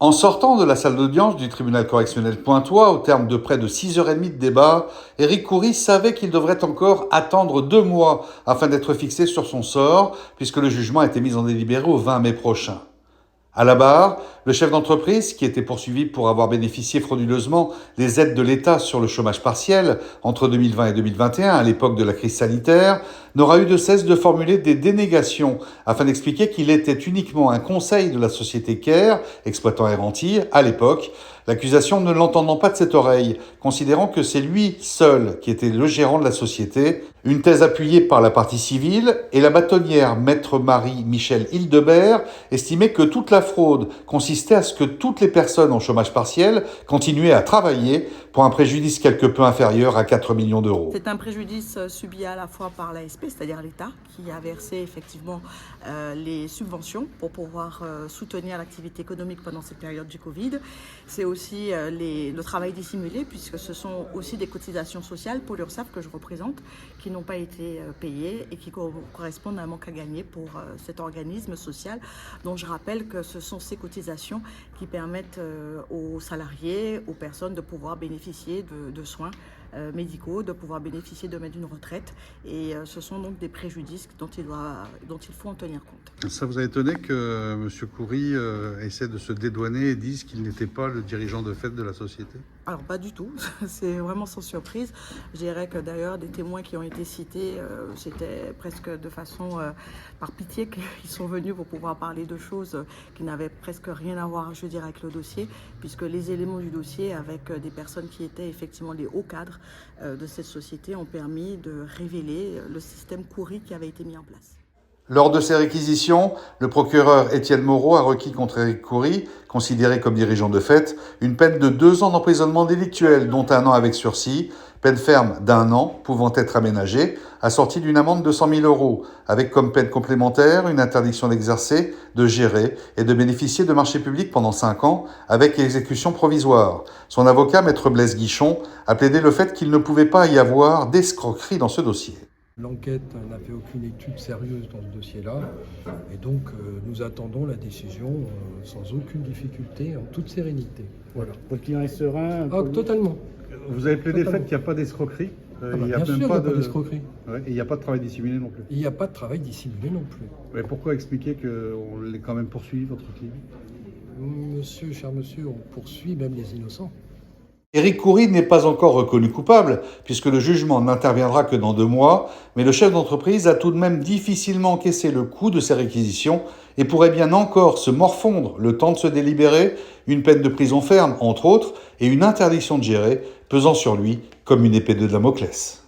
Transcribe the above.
En sortant de la salle d'audience du tribunal correctionnel pointois, au terme de près de 6h30 de débat, Éric Khoury savait qu'il devrait encore attendre 2 mois afin d'être fixé sur son sort, puisque le jugement a été mis en délibéré au 20 mai prochain. À la barre, le chef d'entreprise, qui était poursuivi pour avoir bénéficié frauduleusement des aides de l'État sur le chômage partiel entre 2020 et 2021, à l'époque de la crise sanitaire, n'aura eu de cesse de formuler des dénégations afin d'expliquer qu'il était uniquement un conseil de la société Caire, exploitant Air-Antilles, à l'époque, l'accusation ne l'entendant pas de cette oreille, considérant que c'est lui seul qui était le gérant de la société, une thèse appuyée par la partie civile, et la bâtonnière maître Marie-Michel Hildebert estimait que toute la fraude consistait à ce que toutes les personnes en chômage partiel continuaient à travailler pour un préjudice quelque peu inférieur à 4 millions d'euros. C'est un préjudice subi à la fois par l'ASP, c'est-à-dire l'État, qui a versé effectivement les subventions pour pouvoir soutenir l'activité économique pendant cette période du Covid. C'est aussi le travail dissimulé, puisque ce sont aussi des cotisations sociales pour l'URSSAF que je représente, qui n'ont pas été payées et qui correspondent à un manque à gagner pour cet organisme social, dont je rappelle que ce sont ces cotisations qui permettent aux salariés, aux personnes de pouvoir bénéficier de soins médicaux, de pouvoir bénéficier de d'une retraite. Et ce sont donc des préjudices dont il faut en tenir compte. Ça vous a étonné que M. Khoury essaie de se dédouaner et dise qu'il n'était pas le dirigeant de fait de la société ? Alors pas du tout, c'est vraiment sans surprise. Je dirais que d'ailleurs des témoins qui ont été cités, c'était presque de façon par pitié qu'ils sont venus pour pouvoir parler de choses qui n'avaient presque rien à voir, je dirais, avec le dossier, puisque les éléments du dossier avec des personnes qui étaient effectivement les hauts cadres de cette société ont permis de révéler le système Khoury qui avait été mis en place. Lors de ces réquisitions, le procureur Étienne Moreau a requis contre Éric Khoury, considéré comme dirigeant de fait, une peine de 2 ans d'emprisonnement délictuel, dont 1 an avec sursis, peine ferme d'1 an pouvant être aménagée, assortie d'une amende de 100 000 €, avec comme peine complémentaire une interdiction d'exercer, de gérer et de bénéficier de marchés publics pendant 5 ans, avec exécution provisoire. Son avocat, maître Blaise Guichon, a plaidé le fait qu'il ne pouvait pas y avoir d'escroquerie dans ce dossier. L'enquête n'a fait aucune étude sérieuse dans ce dossier-là et donc nous attendons la décision sans aucune difficulté, en toute sérénité. Voilà. Pour le client est serein. Totalement. Vous avez plaidé le fait qu'il n'y a pas d'escroquerie. Bien sûr, il n'y a pas d'escroquerie. Ouais, et il n'y a pas de travail dissimulé non plus. Il n'y a pas de travail dissimulé non plus. Mais pourquoi expliquer qu'on l'ait quand même poursuivi, votre client ? Monsieur, cher monsieur, on poursuit même les innocents. Éric Khoury n'est pas encore reconnu coupable, puisque le jugement n'interviendra que dans 2 mois, mais le chef d'entreprise a tout de même difficilement encaissé le coût de ces réquisitions et pourrait bien encore se morfondre le temps de se délibérer, une peine de prison ferme, entre autres, et une interdiction de gérer, pesant sur lui comme une épée de Damoclès.